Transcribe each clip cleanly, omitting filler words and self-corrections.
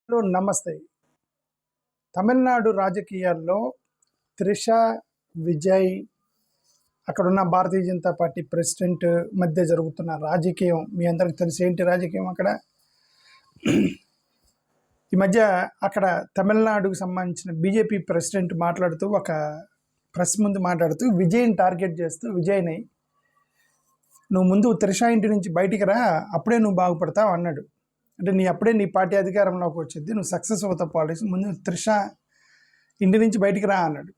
Hello నమస్తే. తమిళనాడు రాజకీయాల్లో త్రిష, విజయ్, అక్కడున్న భారతీయ జనతా పార్టీ ప్రెసిడెంట్ మధ్య జరుగుతున్న రాజకీయం మీ అందరికి తెలిసి ఏంటి రాజకీయం అక్కడ? ఈ మధ్య అక్కడ తమిళనాడుకు సంబంధించిన బీజేపీ ప్రెసిడెంట్ మాట్లాడుతూ ఒక ప్రెస్ ముందు మాట్లాడుతూ విజయ్ని టార్గెట్ చేస్తూ విజయ్ని నువ్వు ముందు త్రిష ఇంటి నుంచి బయటికి రా, అప్పుడే నువ్వు బాగుపడతావు అన్నాడు. అంటే అప్పుడే నీ పార్టీ అధికారంలోకి వచ్చింది, నువ్వు సక్సెస్ అవుతావు పాలిటిక్స్, ముందు త్రిష ఇంటి నుంచి బయటికి రా అన్నాడు.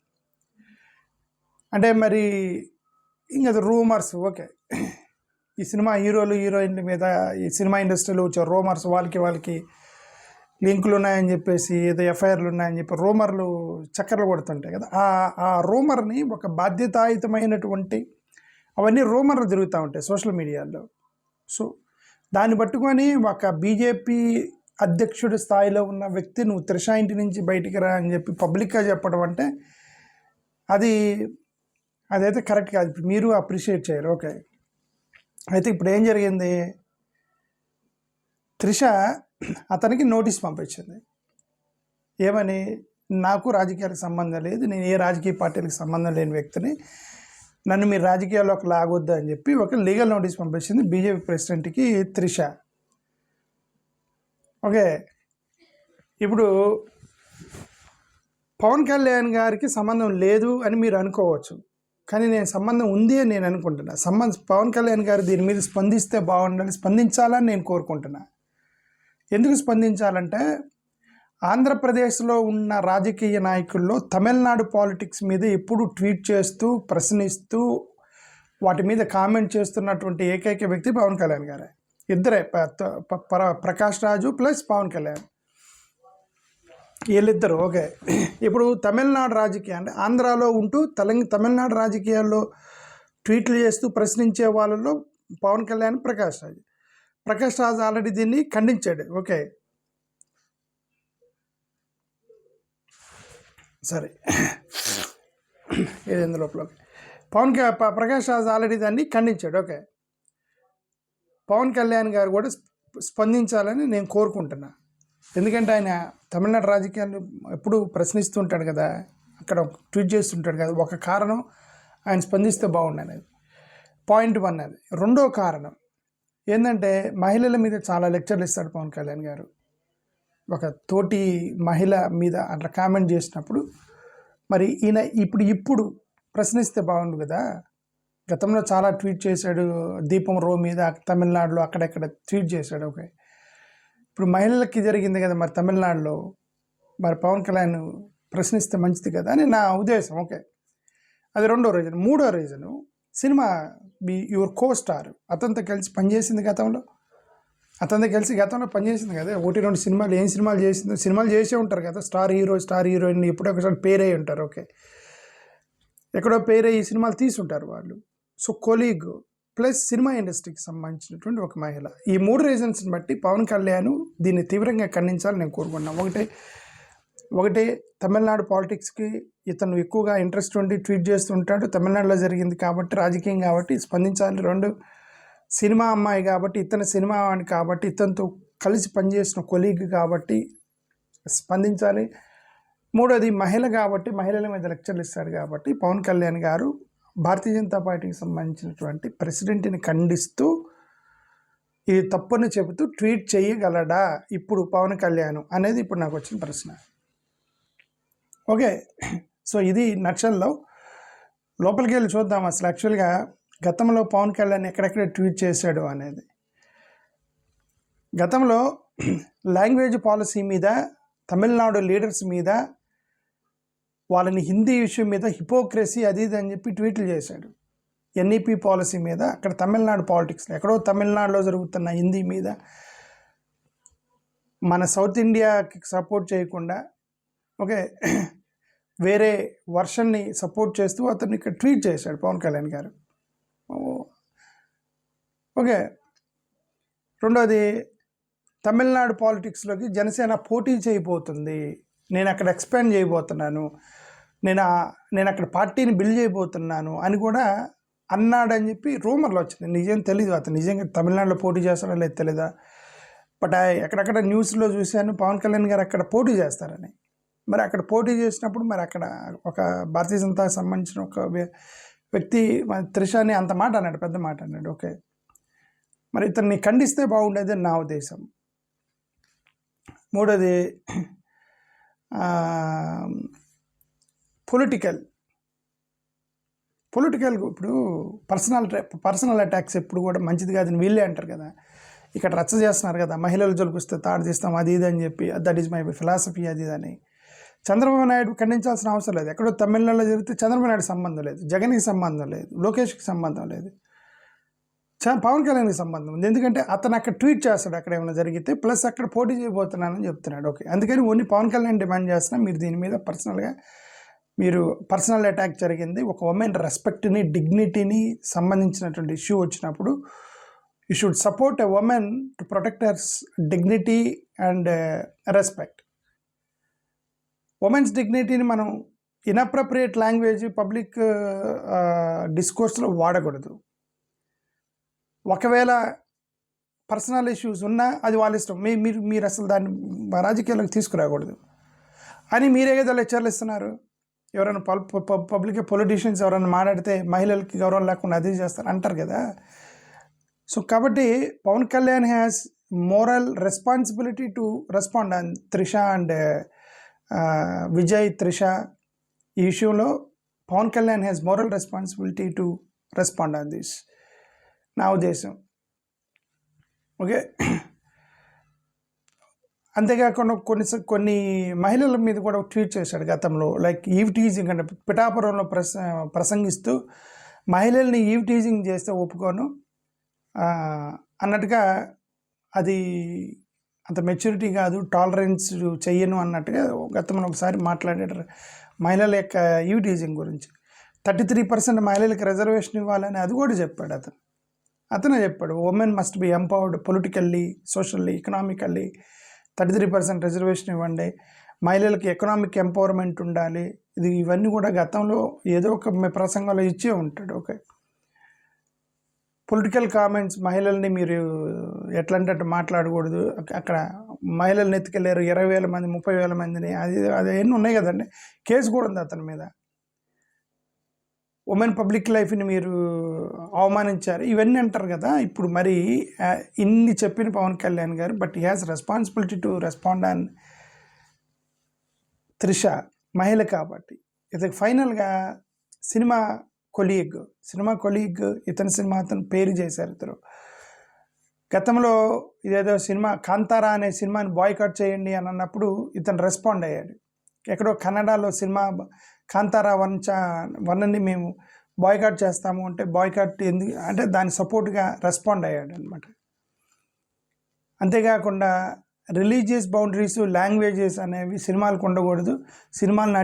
అంటే మరి ఇంకా రూమర్స్, ఓకే, ఈ సినిమా హీరోలు హీరోయిన్ల మీద ఈ సినిమా ఇండస్ట్రీలో వచ్చే రూమర్స్, వాళ్ళకి లింకులు ఉన్నాయని చెప్పేసి, ఏదో ఎఫ్ఐఆర్లు ఉన్నాయని చెప్పి రూమర్లు చక్కర్లు కొడుతుంటాయి కదా. ఆ రూమర్ని ఒక బాధ్యతాయుతమైనటువంటి అవన్నీ రూమర్లు తిరుగుతూ ఉంటాయి సోషల్ మీడియాలో. సో దాన్ని పట్టుకొని ఒక బీజేపీ అధ్యక్షుడి స్థాయిలో ఉన్న వ్యక్తి నువ్వు త్రిష ఇంటి నుంచి బయటికి రా అని చెప్పి పబ్లిక్గా చెప్పడం అంటే అదైతే కరెక్ట్ కాదు. మీరు అప్రిషియేట్ చేయరు, ఓకే. అయితే ఇప్పుడు ఏం జరిగింది, త్రిష అతనికి నోటీస్ పంపించింది. ఏమని? నాకు రాజకీయాలకు సంబంధం లేదు, నేను ఏ రాజకీయ పార్టీలకు సంబంధం లేని వ్యక్తిని, నన్ను మీరు రాజకీయాల్లోకి లాగొద్దు అని చెప్పి ఒక లీగల్ నోటీస్ పంపించింది బీజేపీ ప్రెసిడెంట్కి త్రిష. ఓకే, ఇప్పుడు పవన్ కళ్యాణ్ గారికి సంబంధం లేదు అని మీరు అనుకోవచ్చు, కానీ నేను సంబంధం ఉంది అని నేను అనుకుంటున్నా. పవన్ కళ్యాణ్ గారు దీని మీద స్పందిస్తే బాగుండాలి, స్పందించాలని నేను కోరుకుంటున్నా. ఎందుకు స్పందించాలంటే ఆంధ్రప్రదేశ్లో ఉన్న రాజకీయ నాయకుల్లో తమిళనాడు పాలిటిక్స్ మీద ఎప్పుడు ట్వీట్ చేస్తూ ప్రశ్నిస్తూ వాటి మీద కామెంట్ చేస్తున్నటువంటి ఏకైక వ్యక్తి పవన్ కళ్యాణ్ గారే. ఇద్దరే, ప్రకాష్ రాజు ప్లస్ పవన్ కళ్యాణ్, వీళ్ళిద్దరు. ఓకే, ఇప్పుడు తమిళనాడు రాజకీయ అంటే ఆంధ్రాలో ఉంటూ తమిళనాడు రాజకీయాల్లో ట్వీట్లు చేస్తూ ప్రశ్నించే వాళ్ళలో పవన్ కళ్యాణ్, ప్రకాష్ రాజు ఆల్రెడీ దీన్ని ఖండించాడు. ఓకే, సరే, ఇది లోపల ప్రకాష్ రాజ్ ఆల్రెడీ దాన్ని ఖండించాడు. ఓకే, పవన్ కళ్యాణ్ గారు కూడా స్పందించాలని నేను కోరుకుంటున్నా. ఎందుకంటే ఆయన తమిళనాడు రాజకీయాలు ఎప్పుడు ప్రశ్నిస్తుంటాడు కదా, అక్కడ ట్వీట్ చేస్తుంటాడు కదా. ఒక కారణం ఆయన స్పందిస్తే బాగుండనేది, పాయింట్ 1 అది. రెండో కారణం ఏంటంటే మహిళల మీద చాలా లెక్చర్లు ఇస్తాడు పవన్ కళ్యాణ్ గారు. ఒక తోటి మహిళ మీద అట్లా కామెంట్ చేసినప్పుడు మరి ఈయన ఇప్పుడు ప్రశ్నిస్తే బాగుండు కదా. గతంలో చాలా ట్వీట్ చేశాడు, దీపం రో మీద తమిళనాడులో అక్కడెక్కడ ట్వీట్ చేశాడు. ఓకే, ఇప్పుడు మహిళలకి జరిగింది కదా మరి తమిళనాడులో, మరి పవన్ కళ్యాణ్ ప్రశ్నిస్తే మంచిది కదా అని నా ఉద్దేశం. ఓకే, అది రెండో రీజన్. మూడో reason, cinema your co star అతనితో కలిసి పనిచేసింది గతంలో, పనిచేసింది కదా. 1-2 సినిమాలు, ఏం సినిమాలు చేసిందో, సినిమాలు చేసే ఉంటారు కదా. స్టార్ హీరో స్టార్ హీరోయిన్ ఎప్పుడో ఒకసారి పేరై ఉంటారు. ఓకే, ఎక్కడో పేరై ఈ సినిమాలు తీసుంటారు వాళ్ళు. సో కొలీగ్ ప్లస్ సినిమా ఇండస్ట్రీకి సంబంధించినటువంటి ఒక మహిళ. ఈ 3 రీజన్స్ని బట్టి పవన్ కళ్యాణ్ దీన్ని తీవ్రంగా ఖండించాలని నేను కోరుకున్నాను. ఒకటే తమిళనాడు పాలిటిక్స్కి ఇతను ఎక్కువగా ఇంట్రెస్ట్ ఉండి ట్వీట్ చేస్తుంటాడు, తమిళనాడులో జరిగింది కాబట్టి, రాజకీయం కాబట్టి స్పందించాలి. 2, సినిమా అమ్మాయి కాబట్టి, ఇతను సినిమా అని కాబట్టి, ఇతనితో కలిసి పనిచేసిన కొలీగ్ కాబట్టి స్పందించాలి. 3వది మహిళ కాబట్టి, మహిళల మీద లెక్చర్లు ఇస్తాడు కాబట్టి పవన్ కళ్యాణ్ గారు భారతీయ జనతా పార్టీకి సంబంధించినటువంటి ప్రెసిడెంట్ని ఖండిస్తూ ఇది తప్పని చెబుతూ ట్వీట్ చేయగలడా ఇప్పుడు పవన్ కళ్యాణ్ అనేది ఇప్పుడు నాకు వచ్చిన ప్రశ్న. ఓకే, సో ఇది నక్షల్లో లోపలికి వెళ్ళి చూద్దాం అసలు యాక్చువల్గా గతంలో పవన్ కళ్యాణ్ ఎక్కడెక్కడ ట్వీట్ చేశాడు అనేది. గతంలో లాంగ్వేజ్ పాలసీ మీద, తమిళనాడు లీడర్స్ మీద, వాళ్ళని హిందీ విషయం మీద హిపోక్రసీ అది ఇది అని చెప్పి ట్వీట్లు చేశాడు. ఎన్ఈపీ పాలసీ మీద, అక్కడ తమిళనాడు పాలిటిక్స్లో ఎక్కడో తమిళనాడులో జరుగుతున్న హిందీ మీద మన సౌత్ ఇండియాకి సపోర్ట్ చేయకుండా, ఓకే, వేరే వర్షన్ని సపోర్ట్ చేస్తూ అతన్ని ఇక్కడ ట్వీట్ చేశాడు పవన్ కళ్యాణ్ గారు. ఓకే, రెండోది తమిళనాడు పాలిటిక్స్లోకి జనసేన పోటీ చేయబోతుంది, నేను అక్కడ ఎక్స్పాండ్ చేయబోతున్నాను, నేను అక్కడ పార్టీని బిల్డ్ చేయబోతున్నాను అని కూడా అన్నాడని చెప్పి రూమర్లు వచ్చింది. నిజం తెలీదు, అతను నిజంగా తమిళనాడులో పోటీ చేస్తాడో లేదు తెలీదా. బట్ ఎక్కడక్కడ న్యూస్లో చూశాను పవన్ కళ్యాణ్ గారు అక్కడ పోటీ చేస్తారని. మరి అక్కడ పోటీ చేసినప్పుడు మరి అక్కడ ఒక భారతీయ జనతాకు సంబంధించిన ఒక వ్యక్తి త్రిషాని అంత మాట అన్నాడు, పెద్ద మాట అన్నాడు. ఓకే, మరి ఇతన్ని ఖండిస్తే బాగుండేది నా ఉద్దేశం. మూడోది పొలిటికల్ ఇప్పుడు పర్సనల్ అటాక్స్ ఎప్పుడు కూడా మంచిది కాదని వీళ్ళే అంటారు కదా. ఇక్కడ రచ్చ చేస్తున్నారు కదా, మహిళలు జోలికొస్తే తాడు తీస్తాం అది ఇది అని చెప్పి, దట్ ఈస్ మై ఫిలాసఫీ అది ఇది అని. చంద్రబాబు నాయుడు ఖండించాల్సిన అవసరం లేదు. ఎక్కడో తమిళనాడులో జరిగితే చంద్రబాబు నాయుడు సంబంధం లేదు, జగన్కి సంబంధం లేదు, లోకేష్కి సంబంధం లేదు, పవన్ కళ్యాణ్కి సంబంధం ఉంది. ఎందుకంటే అతను అక్కడ ట్వీట్ చేస్తాడు అక్కడ ఏమైనా జరిగితే, ప్లస్ అక్కడ పోటీ చేయబోతున్నానని చెప్తున్నాడు. ఓకే, అందుకని ఓన్లీ పవన్ కళ్యాణ్ డిమాండ్ చేస్తున్నా, మీరు దీని మీద పర్సనల్ అటాక్ జరిగింది, ఒక ఉమెన్ రెస్పెక్ట్ని డిగ్నిటీని సంబంధించినటువంటి ఇష్యూ వచ్చినప్పుడు you should support a women to protect hers dignity and respect. Womens డిగ్నిటీని మనం ఇన్అప్రోప్రియేట్ లాంగ్వేజ్ పబ్లిక్ డిస్కోర్స్లో వాడకూడదు. ఒకవేళ పర్సనల్ ఇష్యూస్ ఉన్నా అది వాళ్ళ ఇష్టం, మీరు అసలు దాన్ని రాజకీయాలకు తీసుకురాకూడదు అని మీరే కదా లెక్చర్లు ఇస్తున్నారు. ఎవరైనా పబ్లిక్ పొలిటీషియన్స్ ఎవరైనా మాట్లాడితే మహిళలకి గౌరవం లేకుండా అది చేస్తారు అంటారు కదా. సో కాబట్టి Pawan Kalyan has moral responsibility to respond on Trisha and Vijay Trisha. ఈ విషయంలో Pawan Kalyan has moral responsibility to respond on this, నా ఉద్దేశం. ఓకే, అంతేకాకుండా కొన్ని మహిళల మీద కూడా ట్వీట్ చేశాడు గతంలో, లైక్ ఈవ్ టీజింగ్ అంటే పిఠాపురంలో ప్రసంగిస్తూ మహిళల్ని ఈవ్ టీజింగ్ చేస్తే ఒప్పుకోను అన్నట్టుగా, అది అంత మెచ్యూరిటీ కాదు, టాలరెన్స్ చెయ్యను అన్నట్టుగా గతంలో ఒకసారి మాట్లాడారు మహిళల యొక్క ఈవ్ టీజింగ్ గురించి. 33% మహిళలకు రిజర్వేషన్ ఇవ్వాలని అది కూడా చెప్పాడు అతనే చెప్పాడు. Women must be empowered politically, socially, economically. 33% reservation ఇవ్వండి, మహిళలకు ఎకనామిక్ ఎంపవర్మెంట్ ఉండాలి. ఇవన్నీ కూడా గతంలో ఏదో ఒక ప్రసంగంలో ఇచ్చే ఉంటాడు. ఓకే, పొలిటికల్ కామెంట్స్, మహిళల్ని మీరు ఎట్లంటే అట్లా మాట్లాడకూడదు, అక్కడ మహిళల్ని ఎత్తుకెళ్ళారు 20,000 మంది 30,000 మందిని, అది ఎన్ని ఉన్నాయి కదండి. కేసు కూడా ఉంది అతని మీద. ఉమెన్ పబ్లిక్ లైఫ్ని మీరు అవమానించారు ఇవన్నీ అంటారు కదా. ఇప్పుడు మరి ఇన్ని చెప్పిన పవన్ కళ్యాణ్ గారు, but he has responsibility to respond on Trisha, మహిళ కాబట్టి. ఇది ఫైనల్గా సినిమా కొలీగ్ ఇతని సినిమా అతను పేరు చేశారు. ఇతరు గతంలో ఇదేదో సినిమా కాంతారా అనే సినిమాని బాయ్కాట్ చేయండి అని అన్నప్పుడు ఇతను రెస్పాండ్ అయ్యాడు. ఎక్కడో కన్నడలో సినిమా కాంతారా 1ని మేము బాయ్కాట్ చేస్తాము అంటే, బాయ్కాట్ ఎందుకు అంటే దాని సపోర్ట్గా రెస్పాండ్ అయ్యాడు అనమాట. అంతేకాకుండా రిలీజియస్ బౌండరీస్, లాంగ్వేజెస్ అనేవి సినిమాలకు ఉండకూడదు, సినిమాలను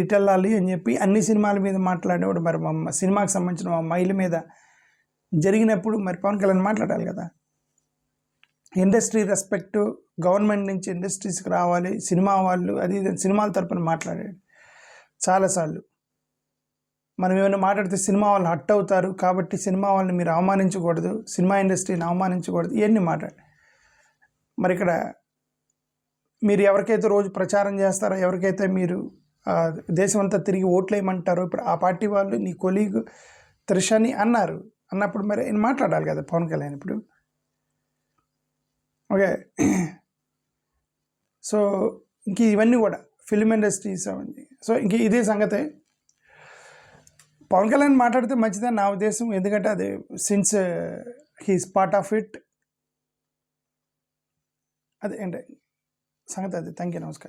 ఇటెళ్ళాలి అని చెప్పి అన్ని సినిమాల మీద మాట్లాడేవాడు. మరి సినిమాకి సంబంధించిన మహిళ మీద జరిగినప్పుడు మరి పవన్ కళ్యాణ్ మాట్లాడాలి కదా. ఇండస్ట్రీ రెస్పెక్ట్, గవర్నమెంట్ నుంచి ఇండస్ట్రీస్కి రావాలి, సినిమా వాళ్ళు అది సినిమాల తరపున మాట్లాడాడు చాలాసార్లు. మనం ఏమైనా మాట్లాడితే సినిమా వాళ్ళు హట్ అవుతారు కాబట్టి సినిమా వాళ్ళని మీరు అవమానించకూడదు, సినిమా ఇండస్ట్రీని అవమానించకూడదు, ఇవన్నీ మాట్లాడు. మరి ఇక్కడ మీరు ఎవరికైతే రోజు ప్రచారం చేస్తారో, ఎవరికైతే మీరు దేశమంతా తిరిగి ఓట్లేయమంటారో, ఇప్పుడు ఆ పార్టీ వాళ్ళు నీ కొలీగ్ త్రిషని అన్నప్పుడు మరి ఆయన మాట్లాడాలి కదా పవన్ కళ్యాణ్ ఇప్పుడు. ఓకే, సో ఇంక ఇవన్నీ కూడా ఫిల్మ్ ఇండస్ట్రీస్ అవన్నీ. సో ఇంక ఇదే సంగతే. పవన్ కళ్యాణ్ మాట్లాడితే మంచిదని నా ఉద్దేశం, ఎందుకంటే అది since he's part of it. అదే అంటే సంగతి అది. థ్యాంక్ యూ, నమస్కారం.